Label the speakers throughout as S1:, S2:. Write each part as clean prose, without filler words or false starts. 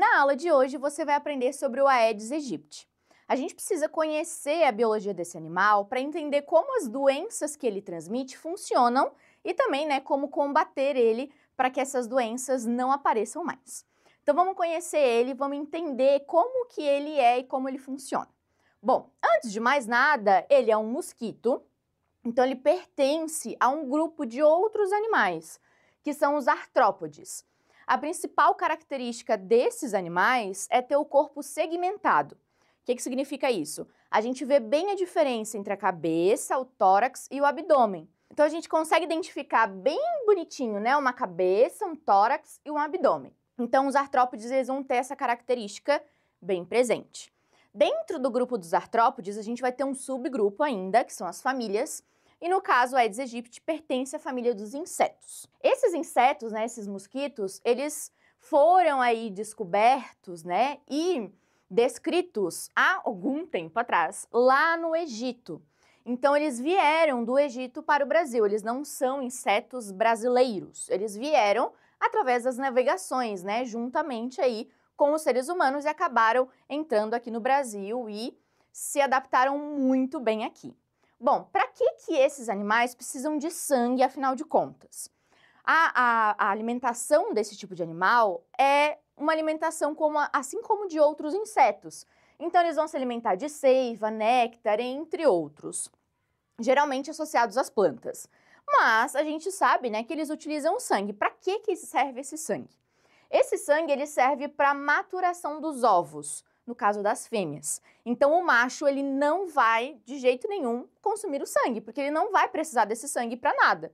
S1: Na aula de hoje você vai aprender sobre o Aedes aegypti. A gente precisa conhecer a biologia desse animal para entender como as doenças que ele transmite funcionam e também, como combater ele para que essas doenças não apareçam mais. Então vamos conhecer ele, vamos entender como que ele é e como ele funciona. Bom, antes de mais nada, ele é um mosquito, então ele pertence a um grupo de outros animais, que são os artrópodes. A principal característica desses animais é ter o corpo segmentado. O que significa isso? A gente vê bem a diferença entre a cabeça, o tórax e o abdômen. Então a gente consegue identificar bem bonitinho, uma cabeça, um tórax e um abdômen. Então os artrópodes eles vão ter essa característica bem presente. Dentro do grupo dos artrópodes, a gente vai ter um subgrupo ainda, que são as famílias, e no caso, o Aedes aegypti pertence à família dos insetos. Esses insetos, esses mosquitos, eles foram aí descobertos, e descritos há algum tempo atrás, lá no Egito. Então, eles vieram do Egito para o Brasil, eles não são insetos brasileiros, eles vieram através das navegações, juntamente aí com os seres humanos e acabaram entrando aqui no Brasil e se adaptaram muito bem aqui. Bom, para que esses animais precisam de sangue, afinal de contas? A alimentação desse tipo de animal é uma alimentação assim como de outros insetos. Então, eles vão se alimentar de seiva, néctar, entre outros, geralmente associados às plantas. Mas a gente sabe, que eles utilizam o sangue. Para que serve esse sangue? Esse sangue ele serve para a maturação dos ovos, no caso das fêmeas. Então, o macho ele não vai, de jeito nenhum, consumir o sangue, porque ele não vai precisar desse sangue para nada.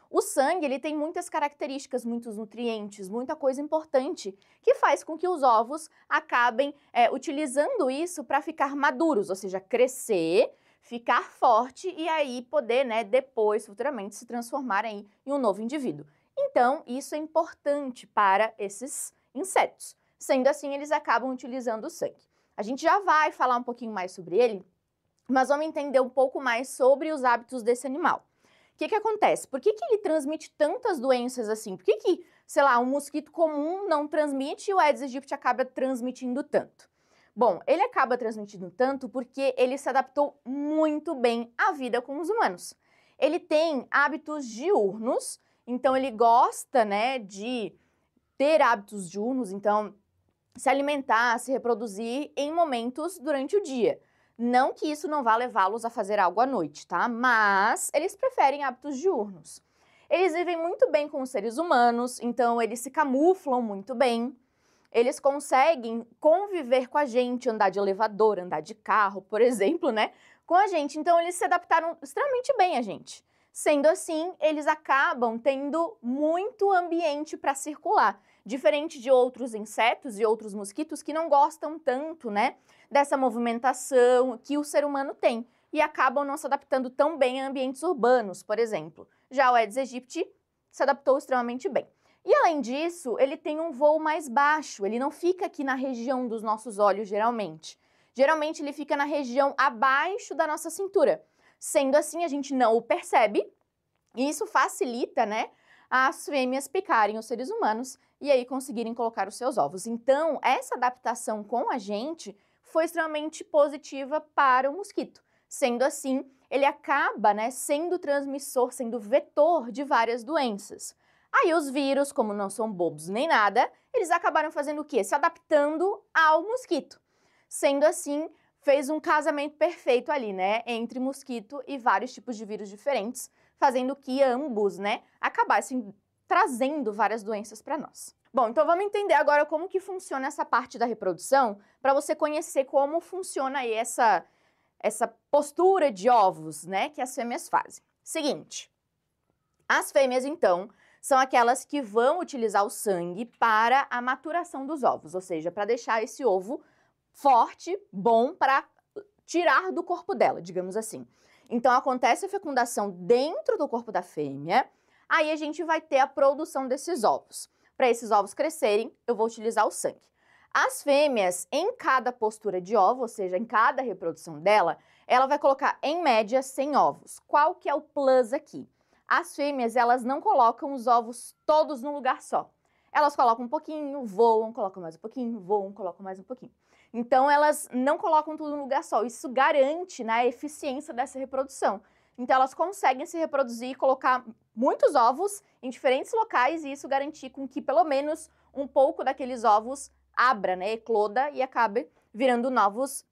S1: O sangue ele tem muitas características, muitos nutrientes, muita coisa importante, que faz com que os ovos acabem utilizando isso para ficar maduros, ou seja, crescer, ficar forte e aí poder, depois, futuramente, se transformar aí em um novo indivíduo. Então, isso é importante para esses insetos. Sendo assim, eles acabam utilizando o sangue. A gente já vai falar um pouquinho mais sobre ele, mas vamos entender um pouco mais sobre os hábitos desse animal. O que acontece? Por que ele transmite tantas doenças assim? Por que, sei lá, um mosquito comum não transmite e o Aedes aegypti acaba transmitindo tanto? Bom, ele acaba transmitindo tanto porque ele se adaptou muito bem à vida com os humanos. Ele tem hábitos diurnos, então ele gosta, de ter hábitos diurnos, então se alimentar, se reproduzir em momentos durante o dia. Não que isso não vá levá-los a fazer algo à noite, tá? Mas eles preferem hábitos diurnos. Eles vivem muito bem com os seres humanos, então eles se camuflam muito bem. Eles conseguem conviver com a gente, andar de elevador, andar de carro, por exemplo, com a gente. Então eles se adaptaram extremamente bem a gente. Sendo assim, eles acabam tendo muito ambiente para circular, diferente de outros insetos e outros mosquitos que não gostam tanto, dessa movimentação que o ser humano tem e acabam não se adaptando tão bem a ambientes urbanos, por exemplo. Já o Aedes aegypti se adaptou extremamente bem. E além disso, ele tem um voo mais baixo, ele não fica aqui na região dos nossos olhos geralmente. Geralmente ele fica na região abaixo da nossa cintura. Sendo assim, a gente não o percebe e isso facilita, as fêmeas picarem os seres humanos e aí conseguirem colocar os seus ovos. Então, essa adaptação com a gente foi extremamente positiva para o mosquito. Sendo assim, ele acaba, sendo transmissor, sendo vetor de várias doenças. Aí os vírus, como não são bobos nem nada, eles acabaram fazendo o quê? Se adaptando ao mosquito. Sendo assim, fez um casamento perfeito ali, entre mosquito e vários tipos de vírus diferentes, fazendo que ambos, acabassem trazendo várias doenças para nós. Bom, então vamos entender agora como que funciona essa parte da reprodução, para você conhecer como funciona aí essa postura de ovos, que as fêmeas fazem. Seguinte, as fêmeas, então, são aquelas que vão utilizar o sangue para a maturação dos ovos, ou seja, para deixar esse ovo forte, bom para tirar do corpo dela, digamos assim. Então, acontece a fecundação dentro do corpo da fêmea, aí a gente vai ter a produção desses ovos. Para esses ovos crescerem, eu vou utilizar o sangue. As fêmeas, em cada postura de ovo, ou seja, em cada reprodução dela, ela vai colocar, em média, 100 ovos. Qual que é o plus aqui? As fêmeas, elas não colocam os ovos todos num lugar só. Elas colocam um pouquinho, voam, colocam mais um pouquinho, voam, colocam mais um pouquinho. Então, elas não colocam tudo num lugar só. Isso garante, né, a eficiência dessa reprodução. Então, elas conseguem se reproduzir e colocar muitos ovos em diferentes locais e isso garantir com que pelo menos um pouco daqueles ovos abra, né, ecloda e acabe virando novos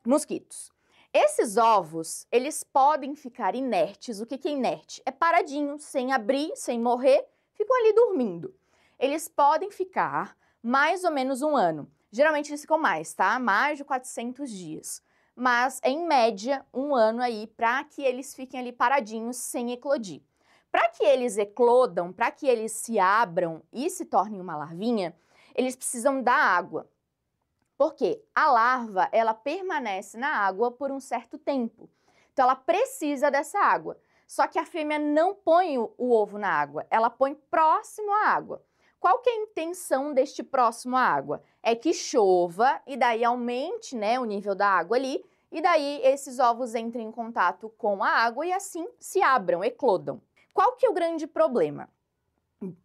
S1: mosquitos. Esses ovos, eles podem ficar inertes. O que é inerte? É paradinho, sem abrir, sem morrer, ficam ali dormindo. Eles podem ficar mais ou menos um ano. Geralmente eles ficam mais, tá? Mais de 400 dias. Mas, em média, um ano aí para que eles fiquem ali paradinhos sem eclodir. Para que eles eclodam, para que eles se abram e se tornem uma larvinha, eles precisam da água. Porque a larva, ela permanece na água por um certo tempo. Então, ela precisa dessa água. Só que a fêmea não põe o ovo na água, ela põe próximo à água. Qual que é a intenção deste próximo à água? É que chova e daí aumente, né, o nível da água ali, e daí esses ovos entrem em contato com a água e assim se abram, eclodam. Qual que é o grande problema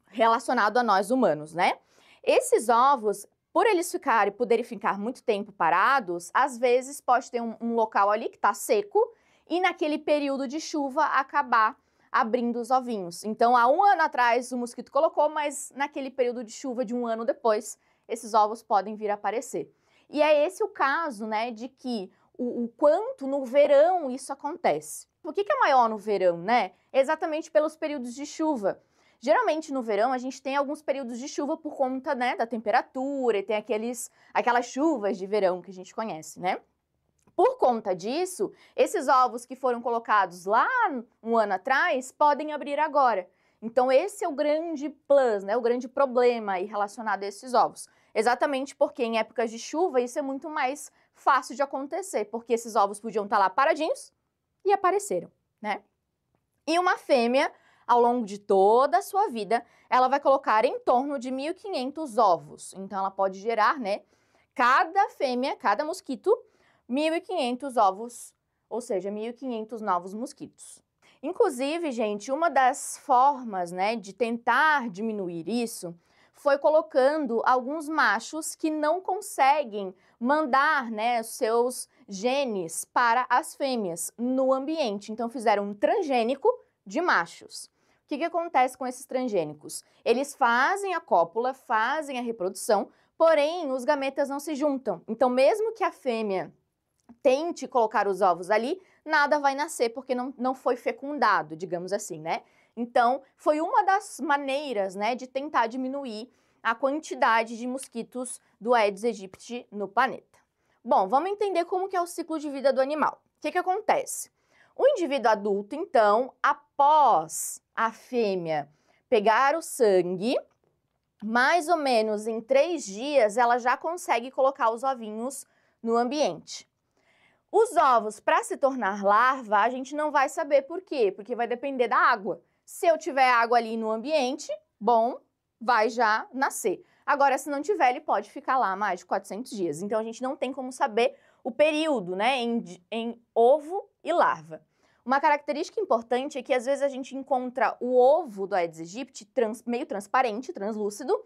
S1: relacionado a nós humanos, né? Esses ovos, por eles poderem ficar muito tempo parados, às vezes pode ter um local ali que está seco e naquele período de chuva acabar abrindo os ovinhos. Então, há um ano atrás o mosquito colocou, mas naquele período de chuva de um ano depois, esses ovos podem vir a aparecer. E é esse o caso, né, de que o quanto no verão isso acontece. Por que é maior no verão, né? Exatamente pelos períodos de chuva. Geralmente no verão a gente tem alguns períodos de chuva por conta, né, da temperatura e tem aquelas chuvas de verão que a gente conhece, né? Por conta disso, esses ovos que foram colocados lá um ano atrás podem abrir agora. Então esse é o grande plus, né, o grande problema aí relacionado a esses ovos. Exatamente porque em épocas de chuva isso é muito mais fácil de acontecer, porque esses ovos podiam estar lá paradinhos e apareceram, né? E uma fêmea, ao longo de toda a sua vida, ela vai colocar em torno de 1.500 ovos. Então, ela pode gerar, né, cada fêmea, cada mosquito, 1.500 ovos, ou seja, 1.500 novos mosquitos. Inclusive, gente, uma das formas, né, de tentar diminuir isso foi colocando alguns machos que não conseguem mandar, né, os seus genes para as fêmeas no ambiente. Então, fizeram um transgênico de machos. O que acontece com esses transgênicos? Eles fazem a cópula, fazem a reprodução, porém, os gametas não se juntam. Então, mesmo que a fêmea tente colocar os ovos ali, nada vai nascer porque não foi fecundado, digamos assim, né? Então, foi uma das maneiras, né, de tentar diminuir a quantidade de mosquitos do Aedes aegypti no planeta. Bom, vamos entender como que é o ciclo de vida do animal. O que acontece? O indivíduo adulto, então, após a fêmea pegar o sangue, mais ou menos em 3 dias, ela já consegue colocar os ovinhos no ambiente. Os ovos, para se tornar larva, a gente não vai saber por quê, porque vai depender da água. Se eu tiver água ali no ambiente, bom, vai já nascer. Agora, se não tiver, ele pode ficar lá mais de 400 dias. Então, a gente não tem como saber o período, né, em ovo e larva. Uma característica importante é que, às vezes, a gente encontra o ovo do Aedes aegypti meio transparente, translúcido,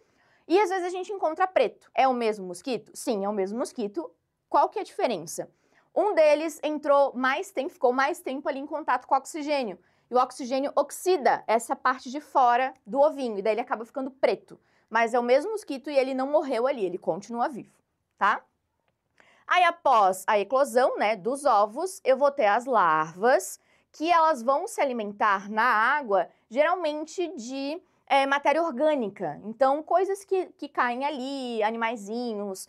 S1: e, às vezes, a gente encontra preto. É o mesmo mosquito? Sim, é o mesmo mosquito. Qual que é a diferença? Um deles ficou mais tempo ali em contato com o oxigênio. E o oxigênio oxida essa parte de fora do ovinho, e daí ele acaba ficando preto. Mas é o mesmo mosquito e ele não morreu ali, ele continua vivo, tá? Aí, após a eclosão, né, dos ovos, eu vou ter as larvas, que elas vão se alimentar na água, geralmente de matéria orgânica. Então, coisas que caem ali, animaizinhos,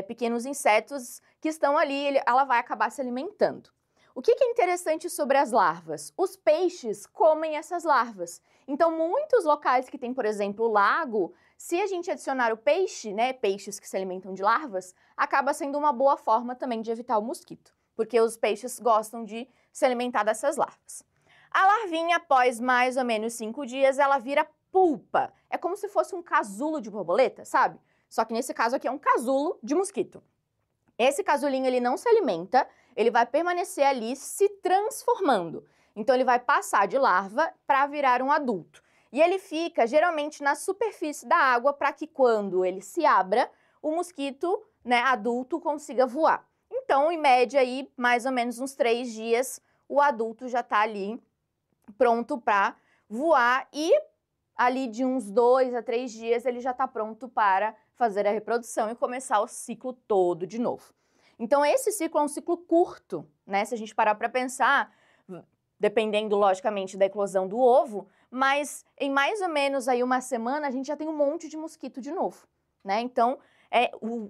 S1: pequenos insetos que estão ali, ela vai acabar se alimentando. O que é interessante sobre as larvas? Os peixes comem essas larvas. Então, muitos locais que tem, por exemplo, lago, se a gente adicionar o peixe, né, peixes que se alimentam de larvas, acaba sendo uma boa forma também de evitar o mosquito, porque os peixes gostam de se alimentar dessas larvas. A larvinha, após mais ou menos 5 dias, ela vira pulpa. É como se fosse um casulo de borboleta, sabe? Só que nesse caso aqui é um casulo de mosquito. Esse casulinho, ele não se alimenta, ele vai permanecer ali se transformando. Então, ele vai passar de larva para virar um adulto. E ele fica geralmente na superfície da água para que quando ele se abra, o mosquito, né, adulto consiga voar. Então, em média aí, mais ou menos uns 3 dias, o adulto já está ali pronto para voar e ali de uns 2 a 3 dias ele já está pronto para fazer a reprodução e começar o ciclo todo de novo. Então, esse ciclo é um ciclo curto, né? Se a gente parar para pensar, dependendo, logicamente, da eclosão do ovo, mas em mais ou menos aí uma semana a gente já tem um monte de mosquito de novo, né? Então,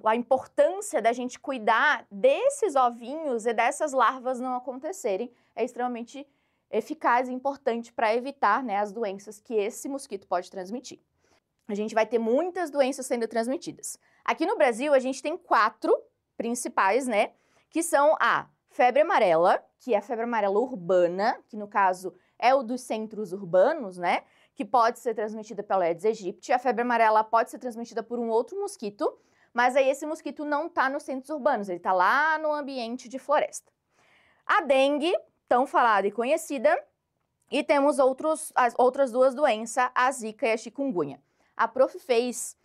S1: a importância da gente cuidar desses ovinhos e dessas larvas não acontecerem é extremamente eficaz e importante para evitar, né, as doenças que esse mosquito pode transmitir. A gente vai ter muitas doenças sendo transmitidas. Aqui no Brasil, a gente tem 4 principais, né, que são a febre amarela, que é a febre amarela urbana, que no caso é o dos centros urbanos, né, que pode ser transmitida pela Aedes aegypti. A febre amarela pode ser transmitida por um outro mosquito, mas aí esse mosquito não está nos centros urbanos, ele está lá no ambiente de floresta. A dengue, tão falada e conhecida, e temos as outras 2 doenças, a zika e a chikungunya. A prof fez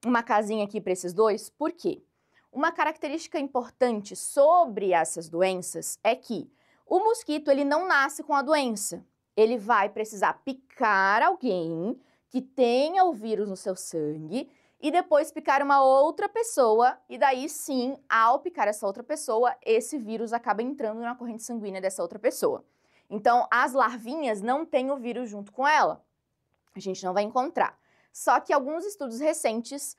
S1: uma casinha aqui para esses 2, por quê? Uma característica importante sobre essas doenças é que o mosquito ele não nasce com a doença. Ele vai precisar picar alguém que tenha o vírus no seu sangue e depois picar uma outra pessoa, e daí sim, ao picar essa outra pessoa, esse vírus acaba entrando na corrente sanguínea dessa outra pessoa. Então, as larvinhas não têm o vírus junto com ela. A gente não vai encontrar. Só que alguns estudos recentes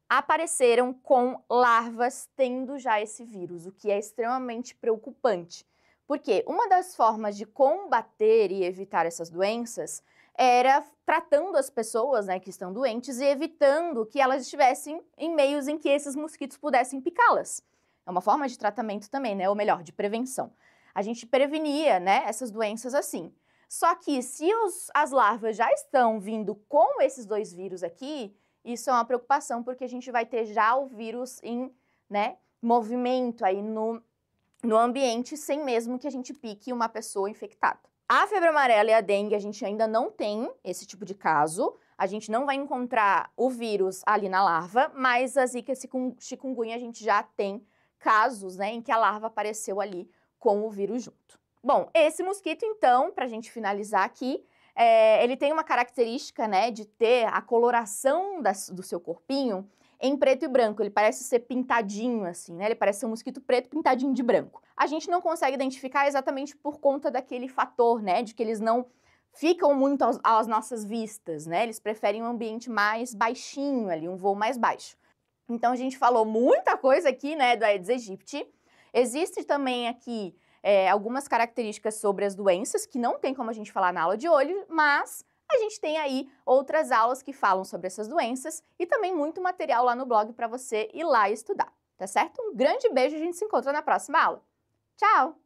S1: apareceram com larvas tendo já esse vírus, o que é extremamente preocupante. Porque uma das formas de combater e evitar essas doenças era tratando as pessoas, né, que estão doentes e evitando que elas estivessem em meios em que esses mosquitos pudessem picá-las. É uma forma de tratamento também, né, ou melhor, de prevenção. A gente prevenia, né, essas doenças assim. Só que se as larvas já estão vindo com esses 2 vírus aqui, isso é uma preocupação porque a gente vai ter já o vírus em, né, movimento aí no ambiente sem mesmo que a gente pique uma pessoa infectada. A febre amarela e a dengue a gente ainda não tem esse tipo de caso, a gente não vai encontrar o vírus ali na larva, mas a zika e chikungunya a gente já tem casos, né, em que a larva apareceu ali com o vírus junto. Bom, esse mosquito então, para a gente finalizar aqui, ele tem uma característica, né, de ter a coloração do seu corpinho em preto e branco, ele parece ser pintadinho assim, né? Ele parece ser um mosquito preto pintadinho de branco. A gente não consegue identificar exatamente por conta daquele fator, né, de que eles não ficam muito às nossas vistas, né? Eles preferem um ambiente mais baixinho ali, um voo mais baixo. Então a gente falou muita coisa aqui, né, do Aedes aegypti. Existe também aqui algumas características sobre as doenças que não tem como a gente falar na aula de hoje, mas a gente tem aí outras aulas que falam sobre essas doenças e também muito material lá no blog para você ir lá estudar, tá certo? Um grande beijo e a gente se encontra na próxima aula. Tchau!